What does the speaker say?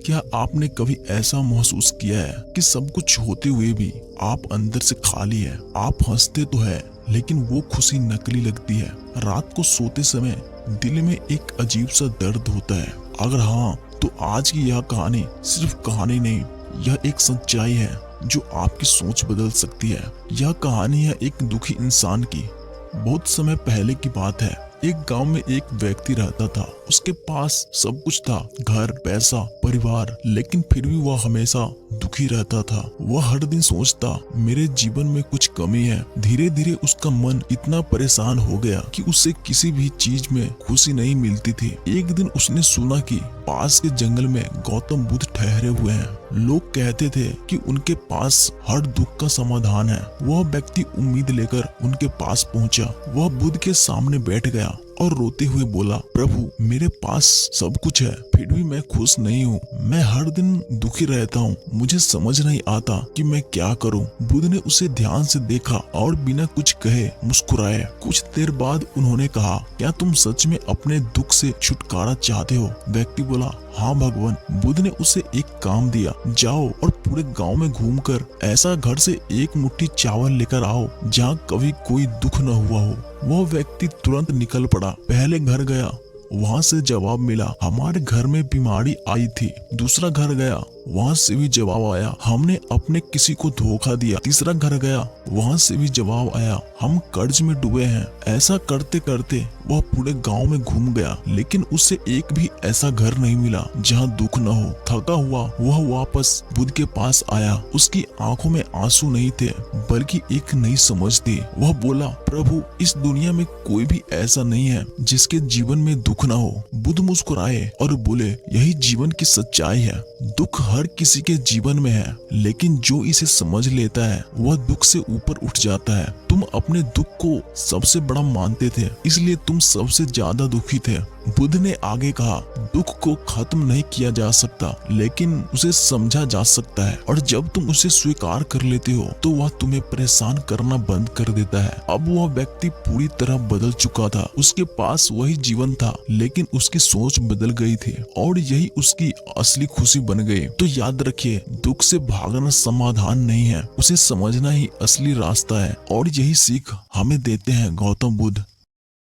क्या आपने कभी ऐसा महसूस किया है कि सब कुछ होते हुए भी आप अंदर से खाली है? आप हंसते तो है लेकिन वो खुशी नकली लगती है। रात को सोते समय दिल में एक अजीब सा दर्द होता है। अगर हाँ, तो आज की यह कहानी सिर्फ कहानी नहीं, यह एक सच्चाई है जो आपकी सोच बदल सकती है। यह कहानी है एक दुखी इंसान की। बहुत समय पहले की बात है। एक गांव में एक व्यक्ति रहता था। उसके पास सब कुछ था, घर, पैसा, परिवार, लेकिन फिर भी वह हमेशा दुखी रहता था। वह हर दिन सोचता, मेरे जीवन में कुछ कमी है। धीरे धीरे उसका मन इतना परेशान हो गया कि उसे किसी भी चीज में खुशी नहीं मिलती थी। एक दिन उसने सुना कि पास के जंगल में गौतम बुद्ध ठहरे हुए हैं। लोग कहते थे कि उनके पास हर दुख का समाधान है। वह व्यक्ति उम्मीद लेकर उनके पास पहुंचा। वह बुद्ध के सामने बैठ गया और रोते हुए बोला, प्रभु, मेरे पास सब कुछ है, फिर भी मैं खुश नहीं हूँ। मैं हर दिन दुखी रहता हूँ। मुझे समझ नहीं आता कि मैं क्या करूँ। बुद्ध ने उसे ध्यान से देखा और बिना कुछ कहे मुस्कुराए। कुछ देर बाद उन्होंने कहा, क्या तुम सच में अपने दुख से छुटकारा चाहते हो? व्यक्ति बोला, हाँ भगवान। बुद्ध ने उसे एक काम दिया, जाओ और पूरे गांव में घूमकर ऐसा घर से एक मुट्ठी चावल लेकर आओ जहाँ कभी कोई दुख न हुआ हो। वह व्यक्ति तुरंत निकल पड़ा। पहले घर गया, वहाँ से जवाब मिला, हमारे घर में बीमारी आई थी। दूसरा घर गया, वहाँ से भी जवाब आया, हमने अपने किसी को धोखा दिया। तीसरा घर गया, वहाँ से भी जवाब आया, हम कर्ज में डूबे हैं। ऐसा करते करते वह पूरे गांव में घूम गया, लेकिन उसे एक भी ऐसा घर नहीं मिला जहाँ दुख न हो। थका हुआ वह वापस बुद्ध के पास आया। उसकी आंखों में आंसू नहीं थे, बल्कि एक नई समझ थी। वह बोला, प्रभु, इस दुनिया में कोई भी ऐसा नहीं है जिसके जीवन में दुख न हो। बुद्ध मुस्कुराए और बोले, यही जीवन की सच्चाई है। दुख हर किसी के जीवन में है, लेकिन जो इसे समझ लेता है वह दुख से ऊपर उठ जाता है। तुम अपने दुख को सबसे बड़ा मानते थे, इसलिए तुम सबसे ज्यादा दुखी थे। बुद्ध ने आगे कहा, दुख को खत्म नहीं किया जा सकता, लेकिन उसे समझा जा सकता है। और जब तुम उसे स्वीकार कर लेते हो तो वह तुम्हें परेशान करना बंद कर देता है। अब वह व्यक्ति पूरी तरह बदल चुका था। उसके पास वही जीवन था, लेकिन उसकी सोच बदल गई थी और यही उसकी असली खुशी बन गई। तो याद रखिए, दुख से भागना समाधान नहीं है, उसे समझना ही असली रास्ता है। और यही सीख हमें देते हैं गौतम बुद्ध।